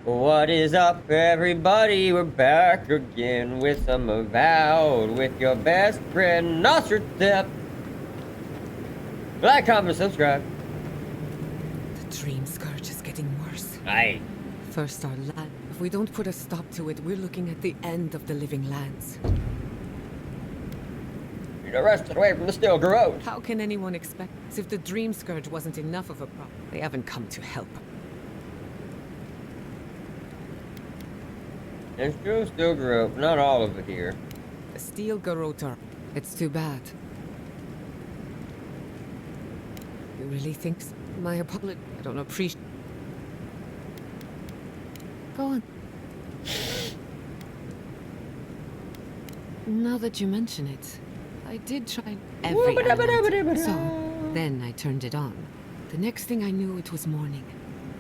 What is up, everybody? We're back again with some Avowed with your best friend, Nostratep. Like, comment, subscribe. The dream scourge is getting worse. Aye. First our land. If we don't put a stop to it, we're looking at the end of the living lands. You're arrested away from the still growth. How can anyone expect? As if the dream scourge wasn't enough of a problem. They haven't come to help. There's still growth, not all of it here. The steel garroter. It's too bad. You really think so? My apology. I don't appreciate. Go on. Now that you mention it, I did try every element. So, then I turned it on. The next thing I knew, it was morning.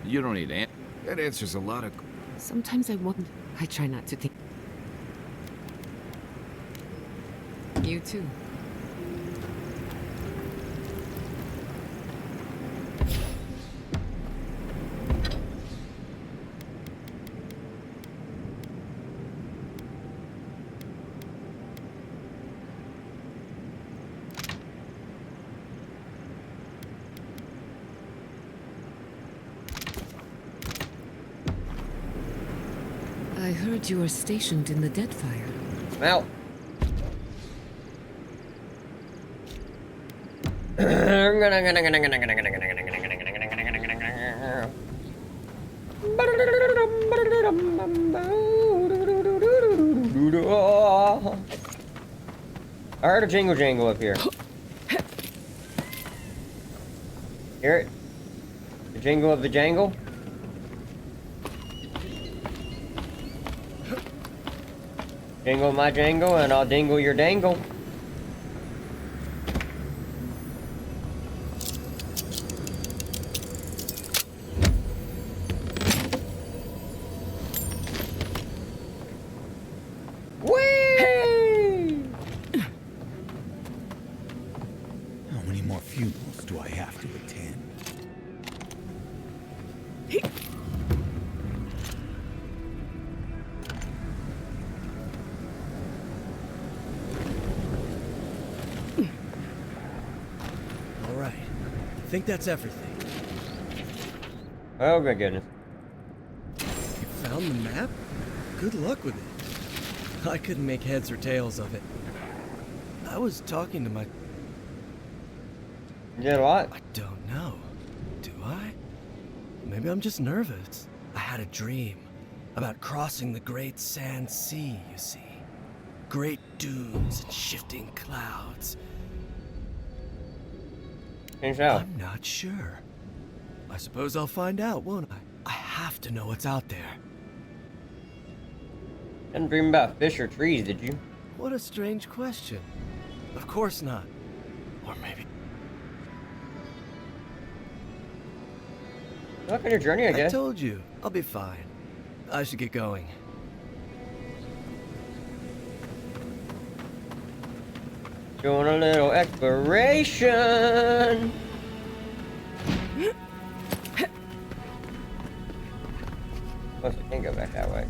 You don't need an. That answers a lot of. Sometimes I wonder. I try not to think. You too. I heard you were stationed in the Deadfire. Well. I heard a jingle jangle up here. Hear it? The jingle of the jangle? Jingle my jangle and I'll dingle your dangle. Whee! How many more funerals do I have to attend? I think that's everything. Oh my goodness. You found the map? Good luck with it. I couldn't make heads or tails of it. I was talking to my... You did a lot? I don't know. Do I? Maybe I'm just nervous. I had a dream about crossing the great sand sea, you see. Great dunes and shifting clouds. I'm not sure. I suppose I'll find out, won't I? I have to know what's out there. Didn't dream about fish or trees, did you? What a strange question. Of course not. Or maybe... Look on your journey, I guess. I told you. I'll be fine. I should get going. Doing a little exploration. Plus, I can't go back that way.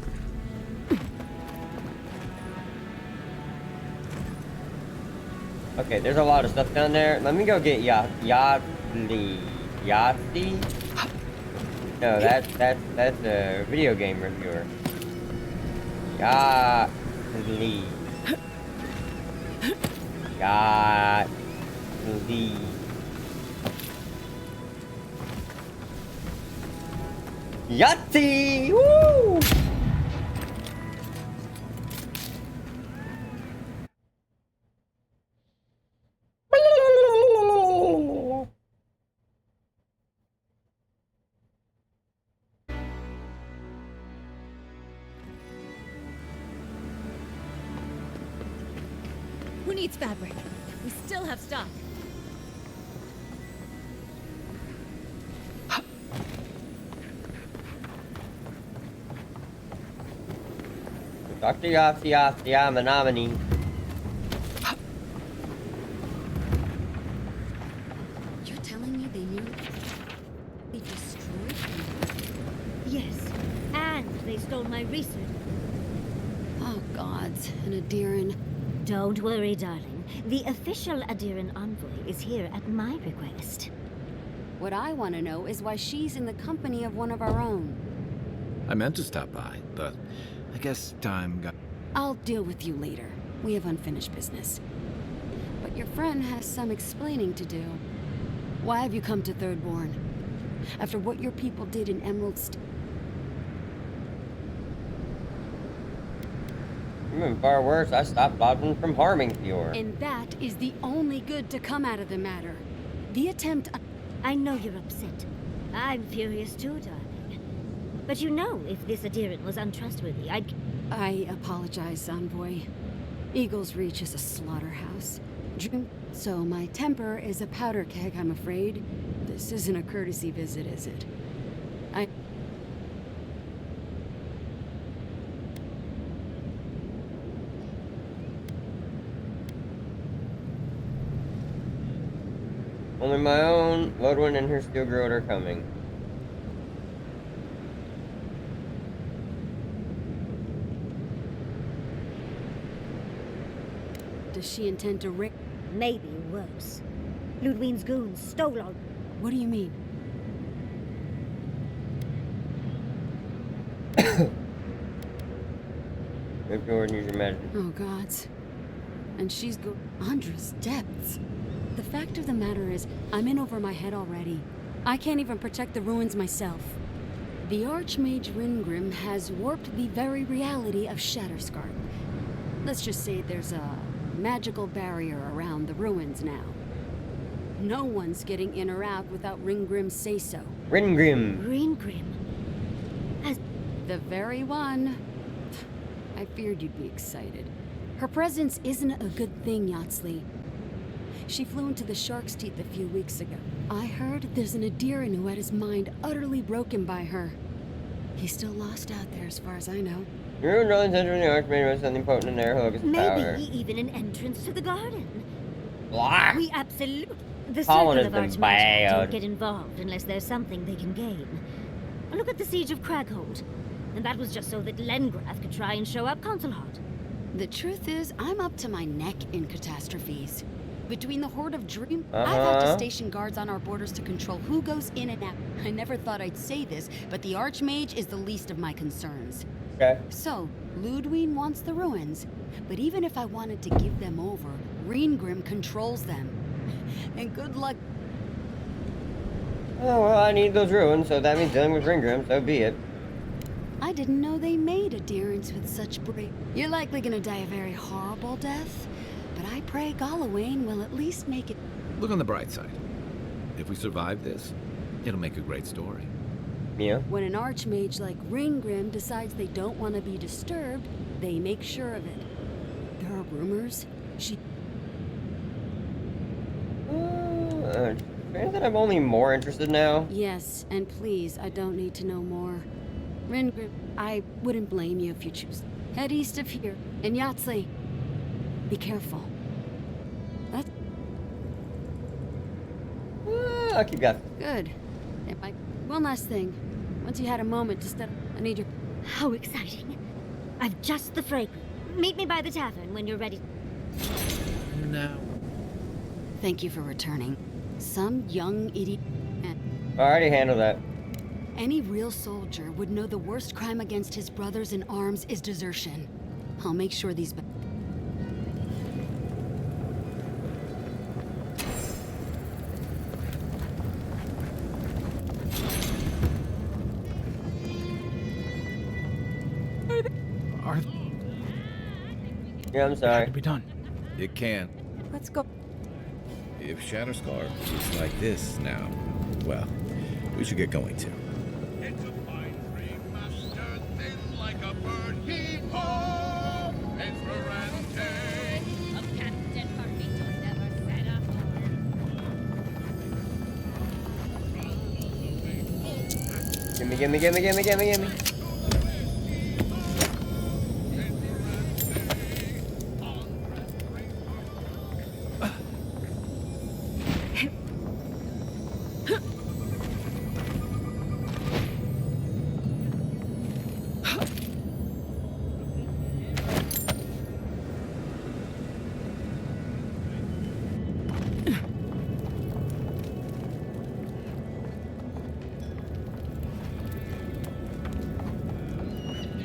Okay, there's a lot of stuff down there. Let me go get Yahtzee. No, that's a video game reviewer. Yahtzee. Yahtzee. Yahtzee! Woo! Who needs fabric? We still have stock. Dr. Yahtzee, I'm a nominee. And they stole my research. Oh, gods, an Adiran. Don't worry, darling. The official Adiran envoy is here at my request. What I want to know is why she's in the company of one of our own. I meant to stop by, but I guess time got... I'll deal with you later. We have unfinished business. But your friend has some explaining to do. Why have you come to Thirdborn? After what your people did in Emerald Even far worse, I stopped Bodwin from harming Fior. And that is the only good to come out of the matter. The attempt... I know you're upset. I'm furious too, darling. But you know, if this Adiran was untrustworthy, I apologize, Envoy. Eagle's Reach is a slaughterhouse. So my temper is a powder keg, I'm afraid. This isn't a courtesy visit, is it? Only my own, Lodwin and her steel growth are coming. Does she intend to rig... maybe worse. Ludwig's goons stole all... What do you mean? If Jordan, use your magic. Oh, gods. And she's Andra's depths. The fact of the matter is, I'm in over my head already. I can't even protect the ruins myself. The Archmage Ringrim has warped the very reality of Shatterscarp. Let's just say there's a magical barrier around the ruins now. No one's getting in or out without Ringgrim's say-so. Ringrim. Ringrim. The very one. I feared you'd be excited. Her presence isn't a good thing, Yatsley. She flew into the Shark's Teeth a few weeks ago. I heard there's an Adiran who had his mind utterly broken by her. He's still lost out there as far as I know. Your no intention in the Archmage was something potent in their hocus power. Maybe even an entrance to the garden. Blah. We absolutely... The Colin Circle has of been Archmages bad. don't get involved unless there's something they can gain. Look at the Siege of Craghold. And that was just so that Lengrath could try and show up Consulhot. The truth is, I'm up to my neck in catastrophes. Between the Horde of Dream, I've had to station guards on our borders to control who goes in and out. I never thought I'd say this, but the Archmage is the least of my concerns. Okay. So, Ludwig wants the ruins, but even if I wanted to give them over, Ringrim controls them. And good luck. Oh, well, I need those ruins, so that means dealing with Ringrim, so be it. I didn't know they made adherents with such brave. You're likely gonna die a very horrible death, but I pray Galawain will at least make it. Look on the bright side. If we survive this, it'll make a great story. Yeah. When an archmage like Ringgrim decides they don't want to be disturbed, they make sure of it. There are rumors she... That I'm only more interested now. Yes, and please, I don't need to know more. Ringgrim, I wouldn't blame you if you choose. Head east of here, and Yatsley, be careful. That's I'll keep going. good. And one last thing. Once you had a moment to step, I need your... How exciting. I've just the fragrance. Meet me by the tavern when you're ready. Now. Thank you for returning. Some young idiot... I already handled that. Any real soldier would know the worst crime against his brothers in arms is desertion. I'll make sure these... Yeah, I'm sorry. To be done. It can. Let's go. If Shatterscar is like this now, well, we should get going too. It's a fine tree, master, thin like a bird. Hee-haw! Esperante! A Captain Carlito never said a Gimme, gimme, gimme, gimme, gimme, gimme.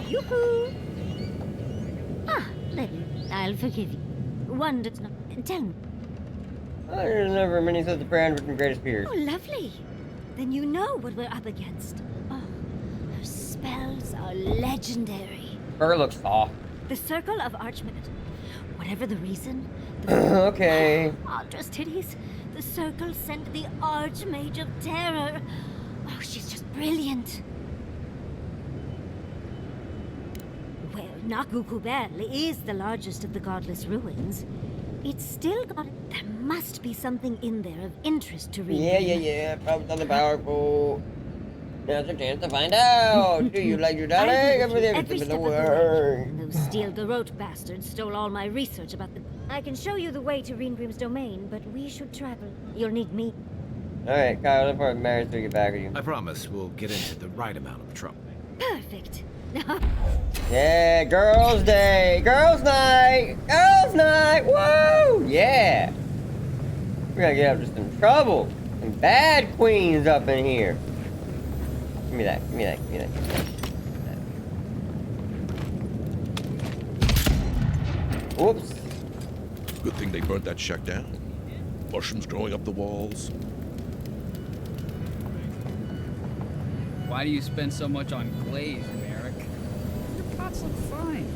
Yoo-hoo! Ah, then I'll forgive you. One does not... Tell me. There's never many such a brand written greatest fears. Oh, lovely. Then you know what we're up against. Oh, her spells are legendary. Her looks soft. The Circle of Archmage. Whatever the reason, Okay. Andra's titties. The Circle sent the Archmage of Terror. Oh, she's just brilliant. Well, Nakukubel is the largest of the godless ruins. It's still got... There must be something in there of interest to read. Yeah. Probably something powerful. Now's your chance to find out. Do you like your darling? Every step of the way. And those steel garrote bastards stole all my research about the... I can show you the way to Reengrim's domain, but we should travel. You'll need me. Alright, Kyle, look for marriage to get back with you. I promise we'll get into the right amount of trouble. Perfect. Yeah, girls' day, girls' night, woo! Yeah! We're gonna get up to some trouble. Some bad queens up in here. Give me that. Whoops. Good thing they burnt that shack down. Mushrooms growing up the walls. Why do you spend so much on glaze, Merrick? Your pots look fine.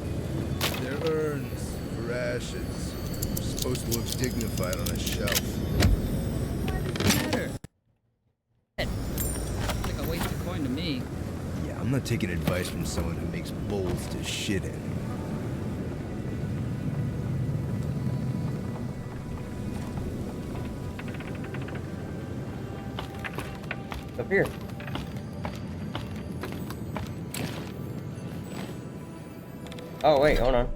They're urns for ashes. Supposed to look dignified on a shelf. Why does it matter? Looks like a wasted coin to me. Yeah, I'm not taking advice from someone who makes bowls to shit in. Up here. Oh, wait, hold on.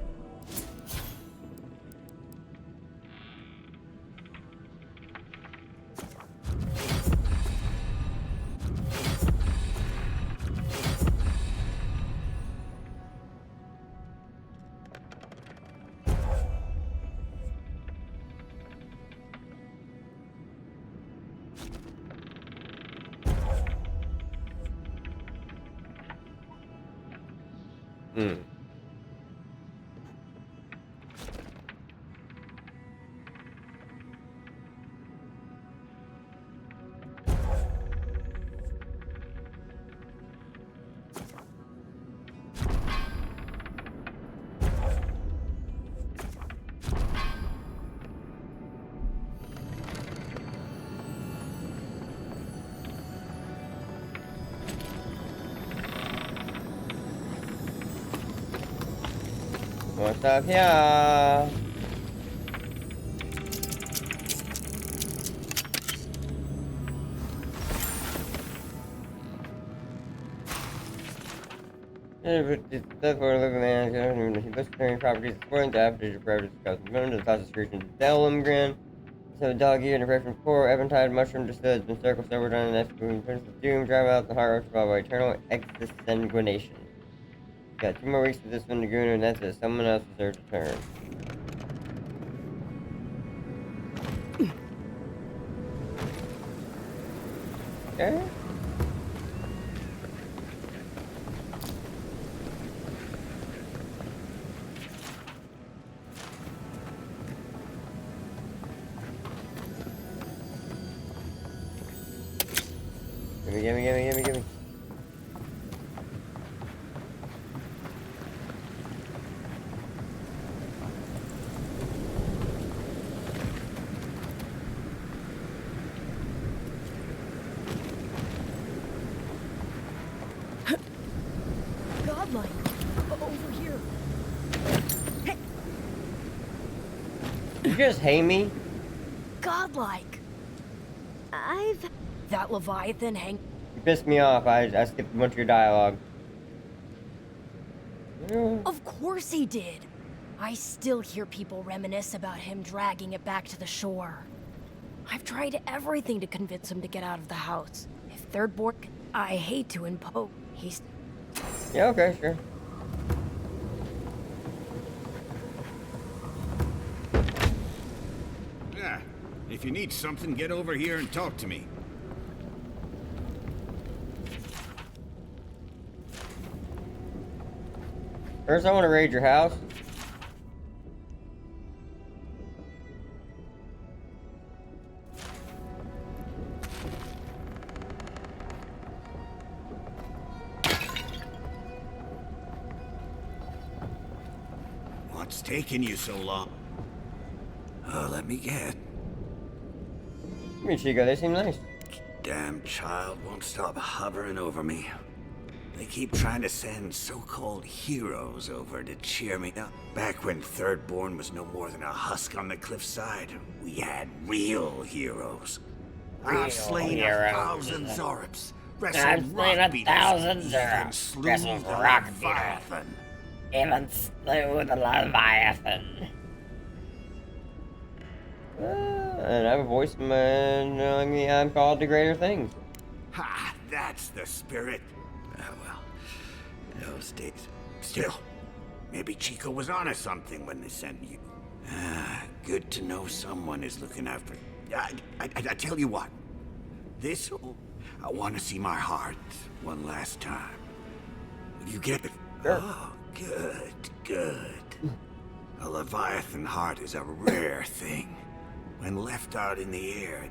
What's up here? That's for living man. He lists during properties exploring the after your private discuss. Going to the Tassus region of Delmgren. So dog ear and a freshman core, Eventide mushroom distilled has been circled several times. That's between Prince of Doom, drive out the heart rush by eternal exsanguination. Got 2 more weeks with this one Laguna, and that's it. Someone else deserves a turn. Okay. Gimme. Godlike. Over here. Hey. You just hate me? Godlike. I've... That Leviathan hang... You pissed me off. I skipped a bunch of your dialogue. Of course he did. I still hear people reminisce about him dragging it back to the shore. I've tried everything to convince him to get out of the house. If Third Bork, I hate to impose. He's... Yeah, okay, sure. Yeah. If you need something, get over here and talk to me. First, I want to raid your house. What's taking you so long? Oh, let me get. I mean, Chico, they seem nice. Damn child won't stop hovering over me. They keep trying to send so-called heroes over to cheer me up. Back when Thirdborn was no more than a husk on the cliffside, we had real heroes. I've slain 1,000 Zorops, wrestled rock beaters, even slew the Leviathan. Even slew the Leviathan. And I have a voice man knowing me I'm called to greater things. Ha! That's the spirit. Oh well, those days. Still, maybe Chico was onto something when they sent you. Good to know someone is looking after. I tell you what. I want to see my heart one last time. Will you get it? Sure. Oh, good. A Leviathan heart is a rare thing. When left out in the air,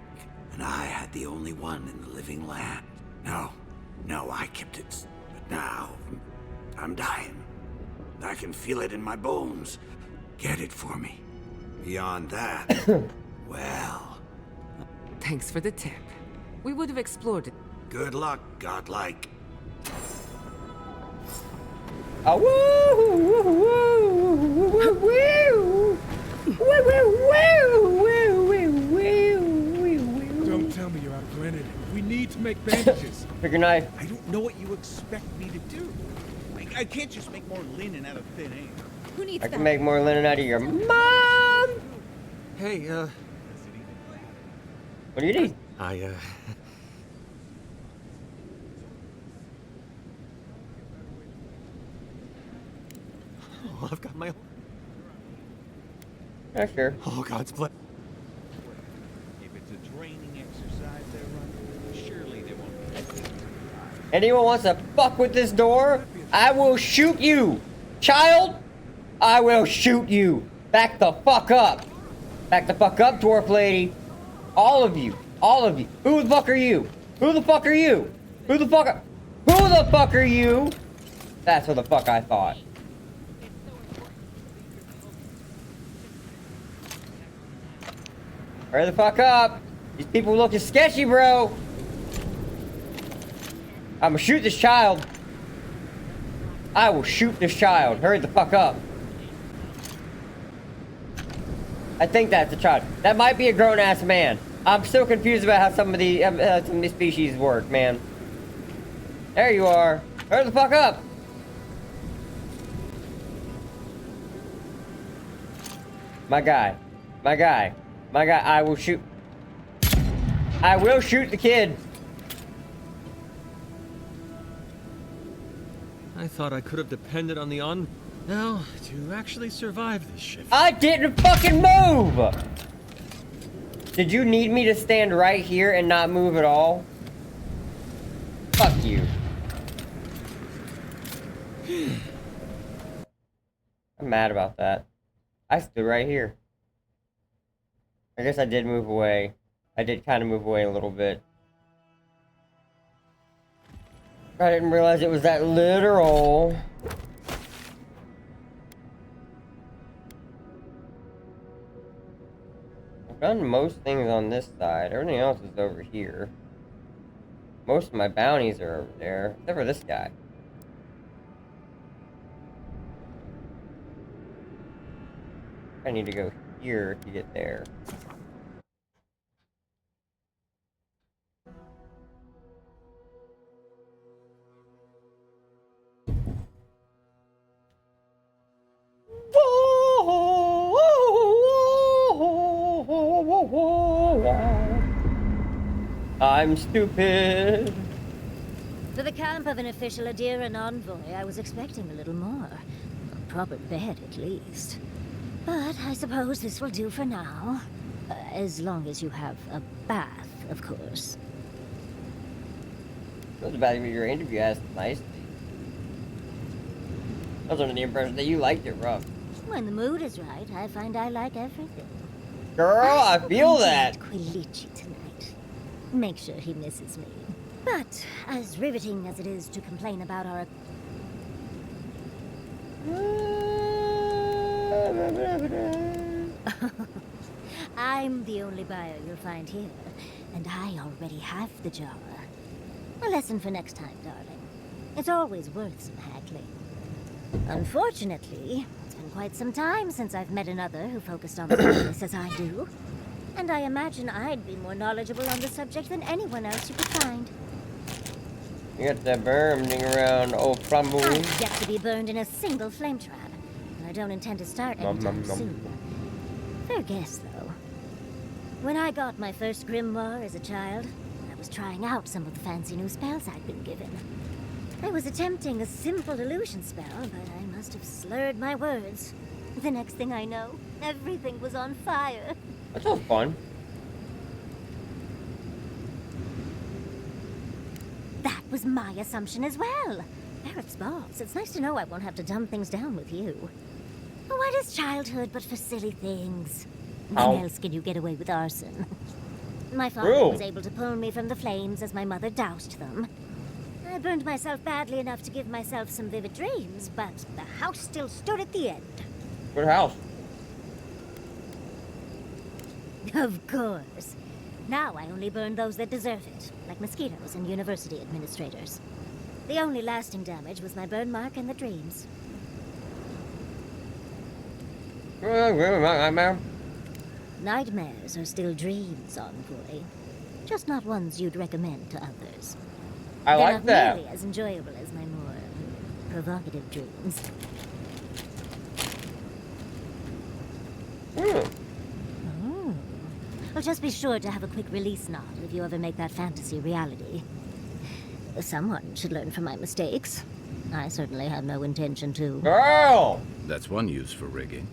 and I had the only one in the living land. No, I kept it. But now, I'm dying. I can feel it in my bones. Get it for me. Beyond that, well... Thanks for the tip. We would have explored it. Good luck, godlike. Oh, woo, woo, woo, woo, woo, woo. Don't tell me you're out of linen. We need to make bandages. Pick your knife. I don't know what you expect me to do. I can't just make more linen out of thin air. Who needs I that? can make more linen out of your mom. Hey, What do you need? Oh, I've got my... Yeah, sure. Oh, God's bless. If it's a draining exercise they're running, surely they won't. Anyone wants to fuck with this door, I will shoot you. Child, I will shoot you. Back the fuck up. Back the fuck up, dwarf lady. All of you. Who the fuck are you? Who the fuck are you? Who the fuck are you? That's what the fuck I thought. Hurry the fuck up. These people looking sketchy, bro. I'ma shoot this child. I will shoot this child. Hurry the fuck up. I think that's a child. That might be a grown-ass man. I'm still confused about how some of these species work, man. There you are. Hurry the fuck up. My guy. I will shoot. I will shoot the kid. I thought I could have depended on the Now, to actually survive this shift... I didn't fucking move! Did you need me to stand right here and not move at all? Fuck you. I'm mad about that. I stood right here. I guess I did move away. I did kind of move away a little bit. I didn't realize it was that literal. I've done most things on this side. Everything else is over here. Most of my bounties are over there, except for this guy. I need to go here to get there. I'm stupid. To the camp of an official Adiran envoy, I was expecting a little more. A proper bed, at least. But I suppose this will do for now. As long as you have a bath, of course. That was about your interview asked nicely. I was under the impression that you liked it rough. When the mood is right, I find I like everything. Girl, I feel that. Quilichi tonight. Make sure he misses me. But as riveting as it is to complain about our... I'm the only buyer you'll find here, and I already have the jar. A lesson for next time, darling. It's always worth some haggling. Unfortunately, it's been quite some time since I've met another who focused on the business as I do. And I imagine I'd be more knowledgeable on the subject than anyone else you could find. You got that burning around old Flambeau. I've yet to be burned in a single flame trap. And I don't intend to start anytime soon. Fair guess, though. When I got my first grimoire as a child, I was trying out some of the fancy new spells I'd been given. I was attempting a simple illusion spell, but I must have slurred my words. The next thing I know, everything was on fire. That sounds fun. That was my assumption as well. Barrett's balls. It's nice to know I won't have to dumb things down with you. What is childhood but for silly things? When else can you get away with arson? My father was able to pull me from the flames as my mother doused them. I burned myself badly enough to give myself some vivid dreams, but the house still stood at the end. Good house. Of course. Now I only burn those that deserve it, like mosquitoes and university administrators. The only lasting damage was my burn mark and the dreams. Nightmares are still dreams, Envoy. Just not ones you'd recommend to others. I They're like not that. nearly as enjoyable as my more provocative dreams. Oh. Well, just be sure to have a quick release nod if you ever make that fantasy reality. Someone should learn from my mistakes. I certainly have no intention to. Girl! That's one use for rigging.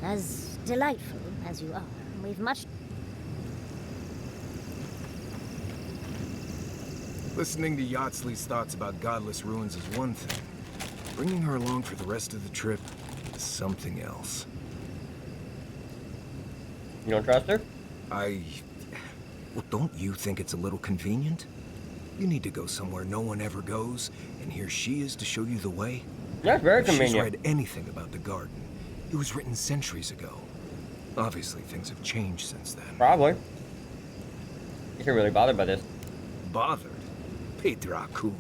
As delightful as you are, we've much... Listening to Yatsley's thoughts about godless ruins is one thing. Bringing her along for the rest of the trip is something else. You don't trust her? Well, don't you think it's a little convenient? You need to go somewhere no one ever goes, and here she is to show you the way. That's very If convenient. she's read anything about the garden, it was written centuries ago. Obviously, things have changed since then. Probably. You're really bothered by this. Bothered? Petraku.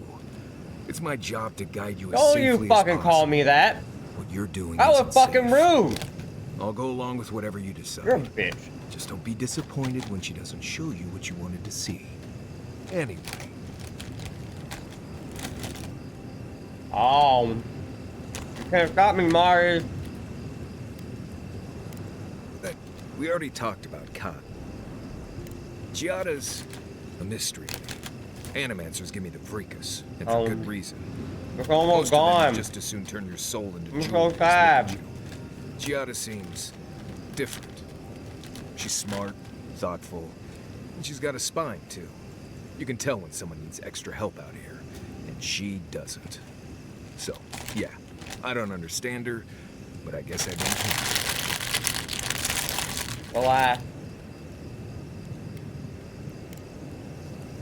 It's my job to guide you as Don't safely you as fucking possible. call me that. What you're doing That was isn't fucking safe. rude. I'll go along with whatever you decide. You're a bitch. Just don't be disappointed when she doesn't show you what you wanted to see. Anyway. Oh. You can't stop me, Mari. We already talked about Khan. Giada's a mystery. Animancers give me the freakus, and for good reason. It's almost Most of them gone. would just as soon turn your soul into I'm so jewels, sad. wouldn't you? Giada seems different. She's smart, thoughtful, and she's got a spine, too. You can tell when someone needs extra help out here, and she doesn't. So, yeah, I don't understand her, but I guess I don't care. Relax.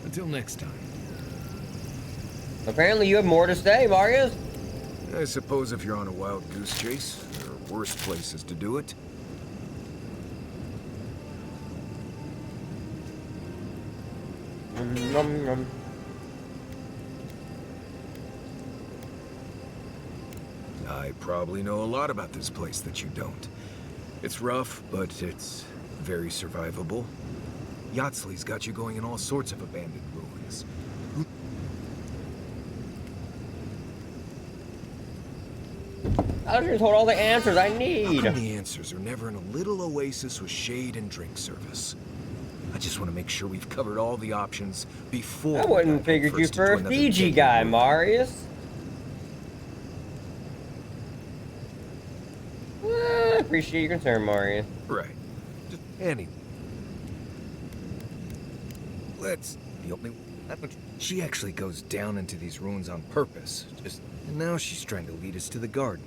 Until next time. Apparently you have more to say, Marius. I suppose if you're on a wild goose chase, there are worse places to do it. I probably know a lot about this place that you don't. It's rough, but it's very survivable. Yatsley's got you going in all sorts of abandoned ruins. I was told all the answers I need. How come the answers are never in a little oasis with shade and drink service? I just want to make sure we've covered all the options before. I we wouldn't dive figured you headfirst for a into another Fiji deadly guy, ruin. Marius. I appreciate your concern, Marius. Right. Just anyway. Let's. The only. She actually goes down into these ruins on purpose. And now she's trying to lead us to the garden.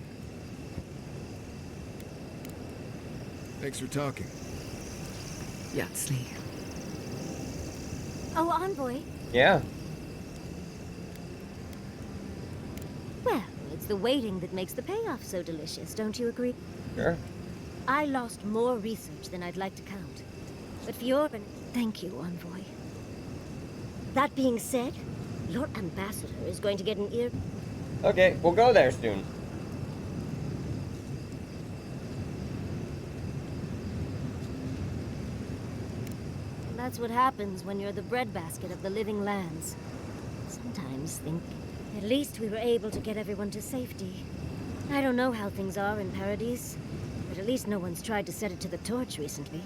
Thanks for talking. Yatsley. Oh, Envoy. Yeah. Well, it's the waiting that makes the payoff so delicious, don't you agree? Sure. I lost more research than I'd like to count. But for your thank you, Envoy. That being said, your ambassador is going to get an ear... Okay, we'll go there soon. That's what happens when you're the breadbasket of the living lands. Sometimes think, at least we were able to get everyone to safety. I don't know how things are in Paradise, but at least no one's tried to set it to the torch recently.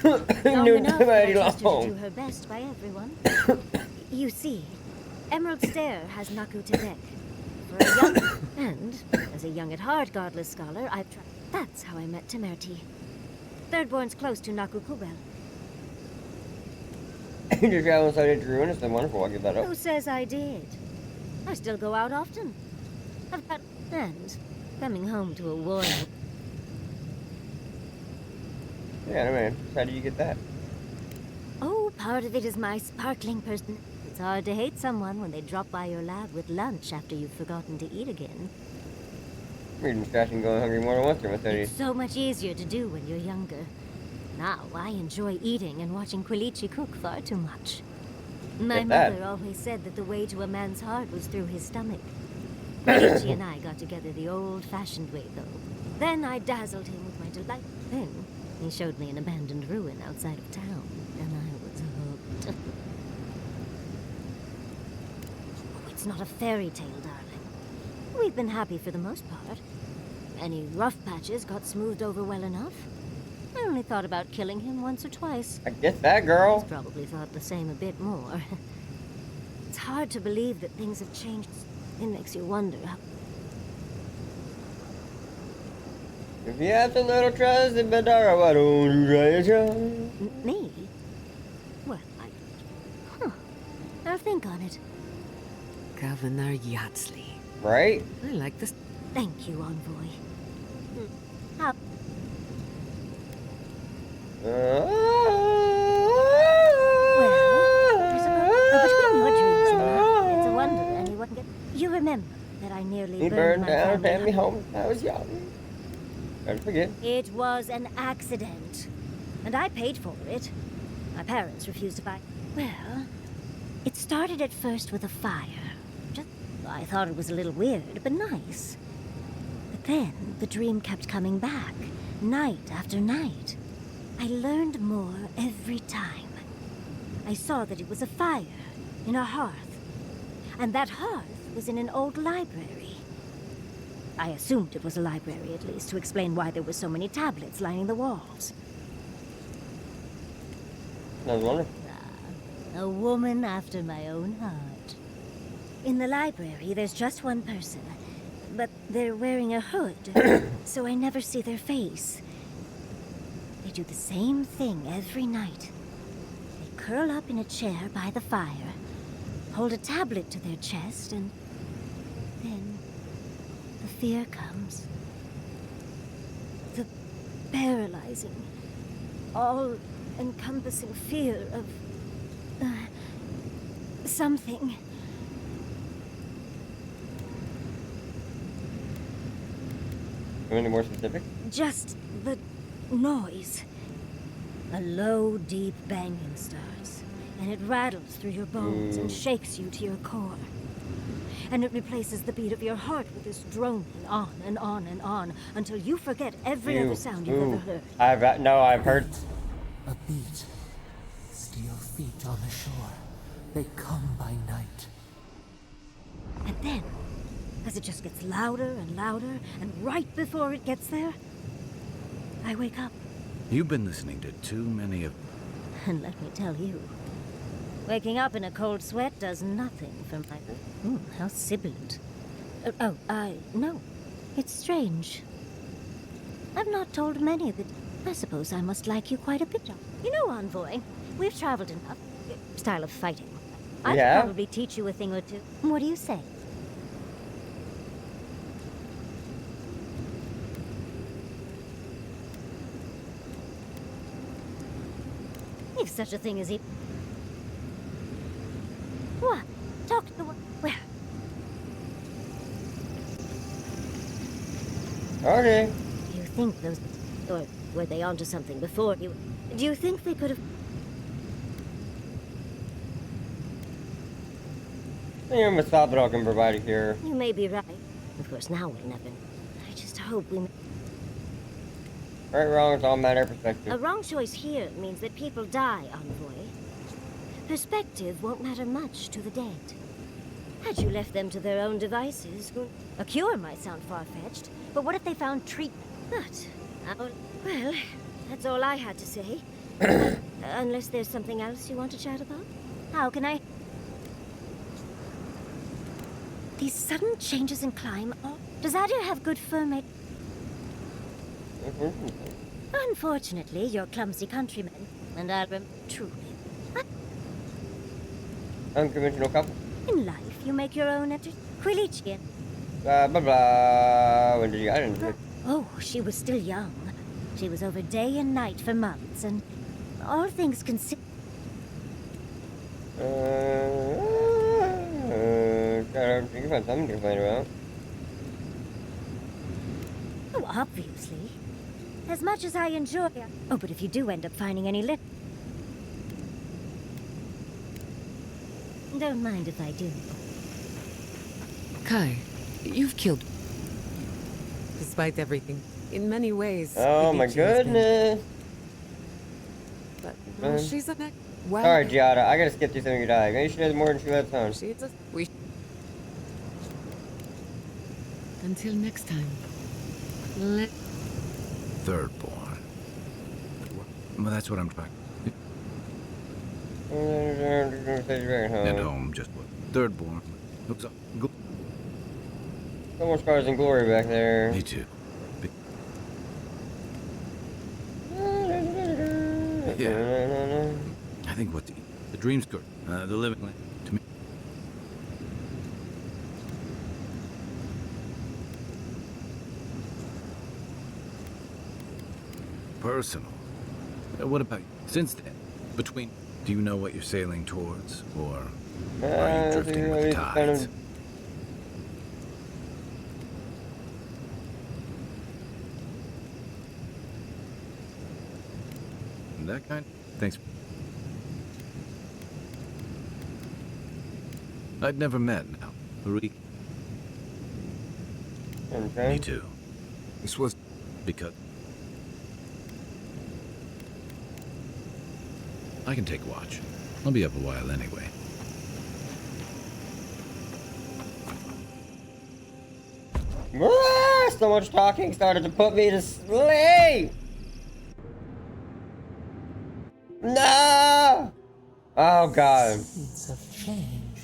Long enough that I trusted her to do her best by everyone. You see, Emerald Stair has Naku Tedek. For a young... and, as a young at heart godless scholar, I've tried... That's how I met Temerti. Thirdborn's close to Naku Kubel. You just travel inside a ruin. It's been wonderful. I'll give that up. Who says I did? I still go out often. I've got... and coming home to a war... Yeah, I mean, how do you get that? Oh, part of it is my sparkling person. It's hard to hate someone when they drop by your lab with lunch after you've forgotten to eat again. Reading, scratching, going hungry more than once through my studies. It's so much easier to do when you're younger. Now, I enjoy eating and watching Quilici cook far too much. My mother always said that the way to a man's heart was through his stomach. Quilici and I got together the old-fashioned way, though. Then I dazzled him with my delight. Then he showed me an abandoned ruin outside of town, and I was hooked. Oh, it's not a fairy tale, darling. We've been happy for the most part. Any rough patches got smoothed over well enough. I only thought about killing him once or twice. I get that, girl. He's probably thought the same a bit more. It's hard to believe that things have changed. It makes you wonder how... If you have a little trust in Badara, why don't you try it, child? Me? Well, I'll think on it. Governor Yatsley. Right? I like this. Thank you, Envoy. How... between your dreams and mine, it's a wonder anyone can... You remember that I nearly He burned burned my down family family home when I was young. Don't forget. It was an accident. And I paid for it. My parents refused to buy... Well, it started at first with a fire. I thought it was a little weird, but nice. But then the dream kept coming back, night after night. I learned more every time. I saw that it was a fire in a hearth. And that hearth was in an old library. I assumed it was a library, at least, to explain why there were so many tablets lining the walls. That was wonderful. A woman after my own heart. In the library, there's just one person, but they're wearing a hood, so I never see their face. They do the same thing every night. They curl up in a chair by the fire, hold a tablet to their chest, and then the fear comes. The paralyzing, all-encompassing fear of... something. Any more specific? Just the noise. A low, deep banging starts, and it rattles through your bones and shakes you to your core. And it replaces the beat of your heart with this droning on and on and on until you forget every other sound you've ever heard. I've heard. A beat. Steel feet on the shore. They come by night. And then, as it just gets louder and louder, and right before it gets there, I wake up. You've been listening to too many of... And let me tell you, waking up in a cold sweat does nothing for my... how sibilant. No. It's strange. I've not told many of it. I suppose I must like you quite a bit. You know, Envoy, we've traveled enough. Style of fighting. I could probably teach you a thing or two. What do you say? If such a thing as What? Talk to what? Where? Okay. Do you think those... Or were they onto something before you... Do you think they could have... You're a stop that I can provide here. You may be right. Of course, now we'll never... I just hope we... Right, wrong, it's all a matter of perspective. A wrong choice here means that people die, Envoy. Perspective won't matter much to the dead. Had you left them to their own devices, a cure might sound far-fetched, but what if they found treatment? But, well, that's all I had to say. Unless there's something else you want to chat about? How can I... These sudden changes in climate... Does Adir have good fur-mate... Unfortunately, your clumsy countrymen, and I'll truly... Unconventional couple. In life, you make your own Quilichian. Blah, blah, blah. When did you... I didn't do it. Oh, she was still young. She was over day and night for months, and all things considered... You can find something to complain about. Oh, obviously. As much as I enjoy... Oh, but if you do end up finding any Don't mind if I do. Kai, you've killed... Despite everything, in many ways... Oh my goodness! But well, she's a neck... Well, sorry, Giada, I gotta skip through some of your dialogue. Maybe she knows more than she lets on. Until next time. Thirdborn. Well, that's what I'm trying. At home, just what? Thirdborn. Looks up. Go. So more scars and glory back there. Me too. Yeah. I think what the dream's good. The living land. To me. Personal. What about since then? Between, do you know what you're sailing towards, or are you drifting with the tides? That kind. Thanks. I'd never met now. Marie. Okay. Me too. This was because I can take watch. I'll be up a while anyway. So much talking started to put me to sleep. No! Oh God. Seeds of change.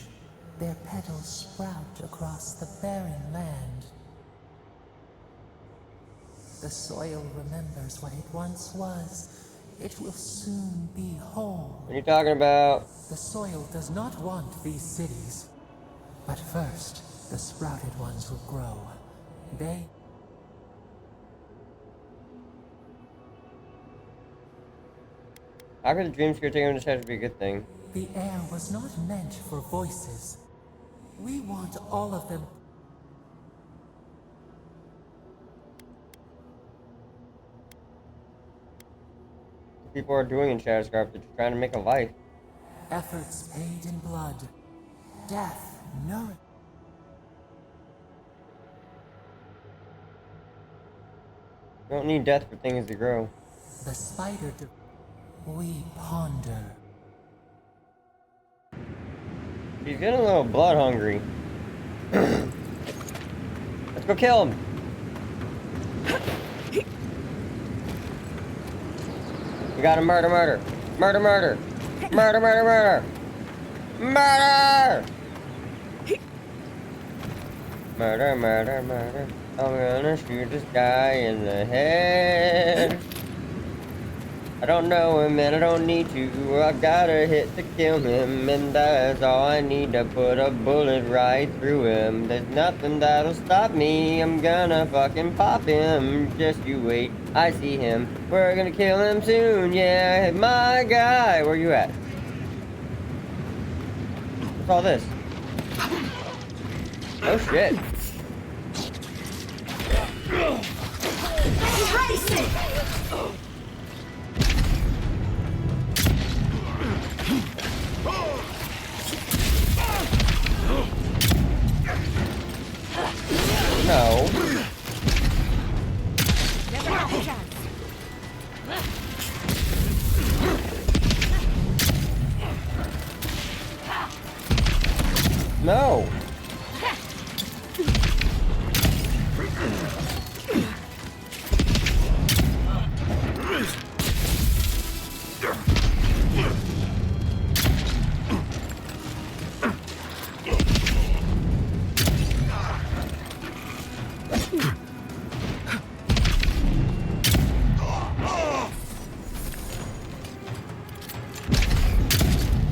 Their petals sprout across the barren land. The soil remembers what it once was. It will soon be whole. What are you talking about? The soil does not want these cities. But first, the sprouted ones will grow. They... How could the dream scare take him to church be a good thing? The air was not meant for voices. We want all of them. People are doing in Shadowscarp, they're trying to make a life. Efforts paid in blood. Death nourished. You don't need death for things to grow. The spider... We ponder. He's getting a little blood hungry. Let's go kill him. We got a murder, murder. Murder, murder. Murder, murder, murder. Murder! Murder, murder, murder. I'm gonna shoot this guy in the head. I don't know him and I don't need to. I gotta hit to kill him, and that's all I need to put a bullet right through him. There's nothing that'll stop me. I'm gonna fucking pop him. Just you wait. I see him. We're gonna kill him soon. Yeah, my guy. Where you at? What's all this? Oh shit. No. Never had a chance. No.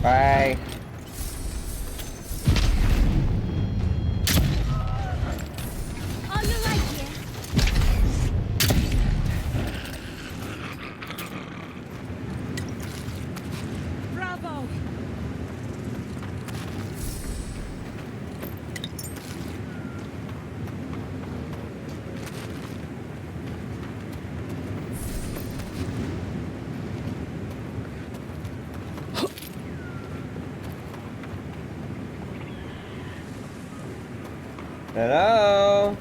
Bye. On the right here. Bravo. Hello?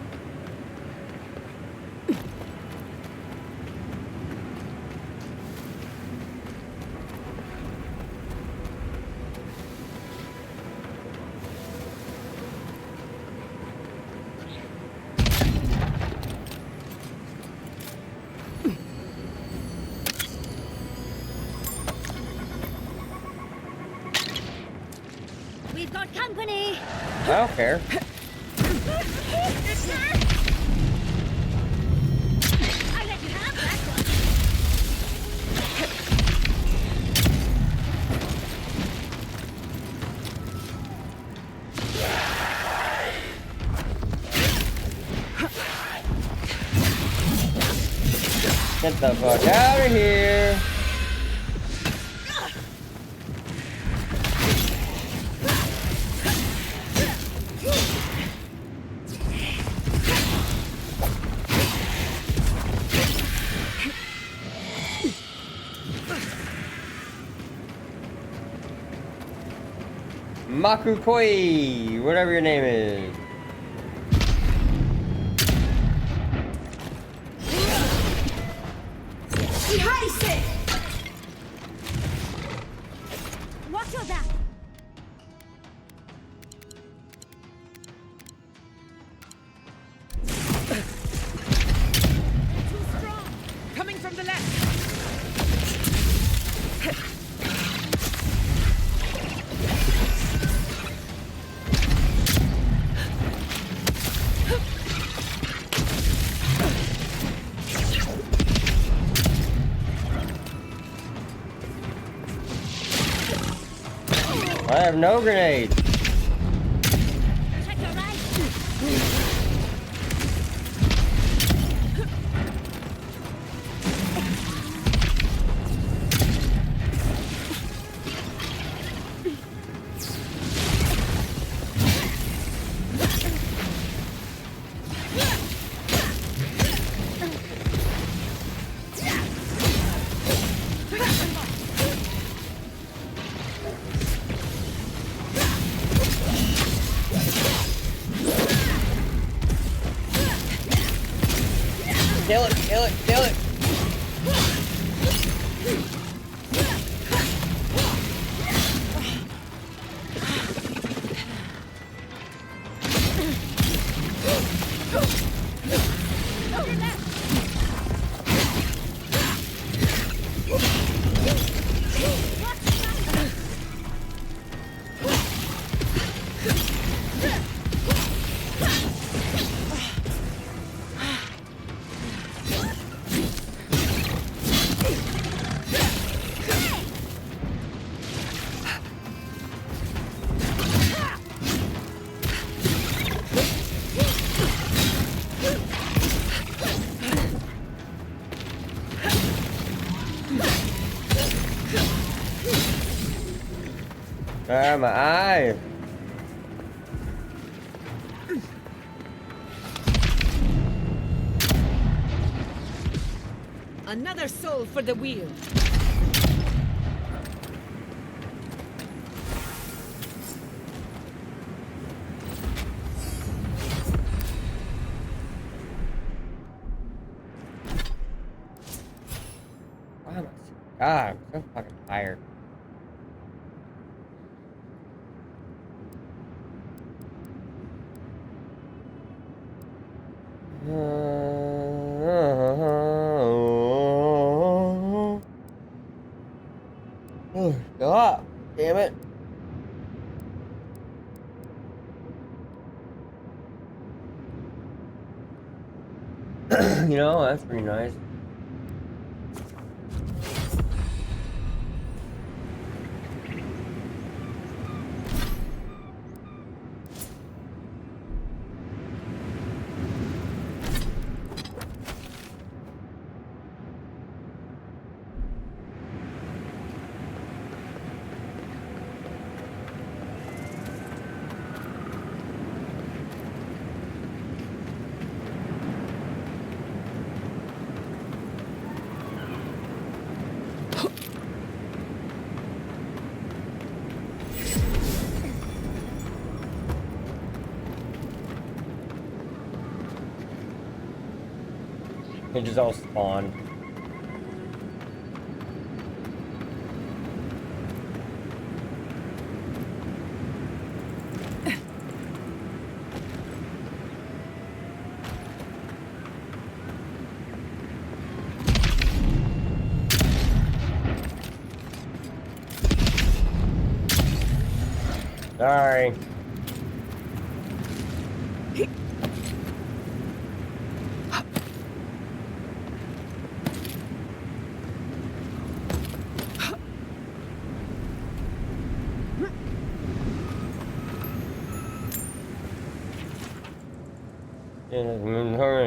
We've got company. I don't care. I let you have that one. Get the fuck out of here. Makukoi, whatever your name is. Watch your back. Too strong. Coming from the left. I have no grenades. Check your right. Kill it, kill it, kill it. Ah, my eyes. Another soul for the wheel. Why am I so, God, I'm so fucking tired. Oh, stop. Damn it. You know, that's pretty nice. They just all spawned. Sorry.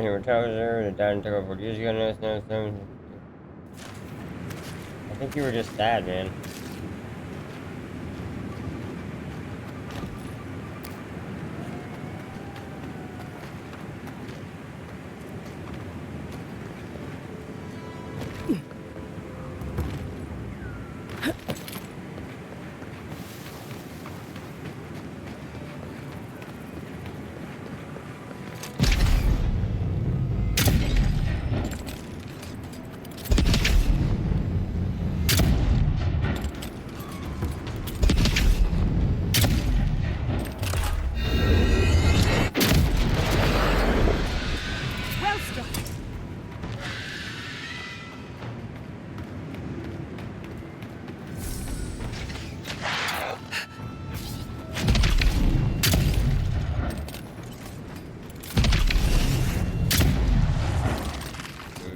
He retires there and died and took over 4 years ago. I think you were just sad, man.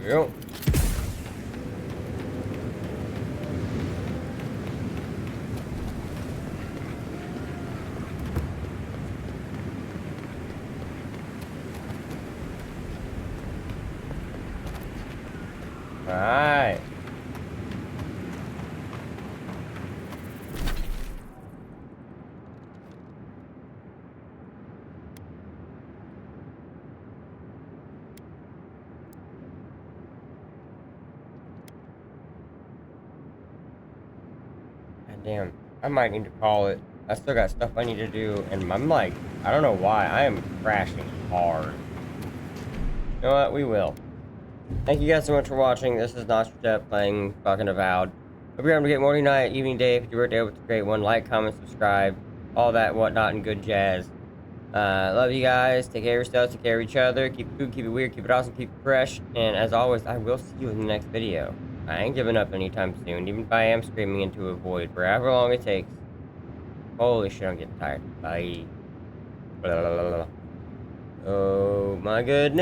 Yep. Alright. Damn, I might need to call it. I still got stuff I need to do, and I'm like, I don't know why, I am crashing hard. You know what, we will. Thank you guys so much for watching. This is Nostradep playing fucking Avowed. Hope you're having a great morning, night, evening, day. If your birthday, hope it's a great one. Like, comment, subscribe, all that whatnot and good jazz. Love you guys. Take care of yourselves, take care of each other. Keep it good, keep it weird, keep it awesome, keep it fresh. And as always, I will see you in the next video. I ain't giving up anytime soon, even if I am screaming into a void for however long it takes. Holy shit, I'm getting tired. Bye. Blah, blah, blah, blah. Oh my goodness.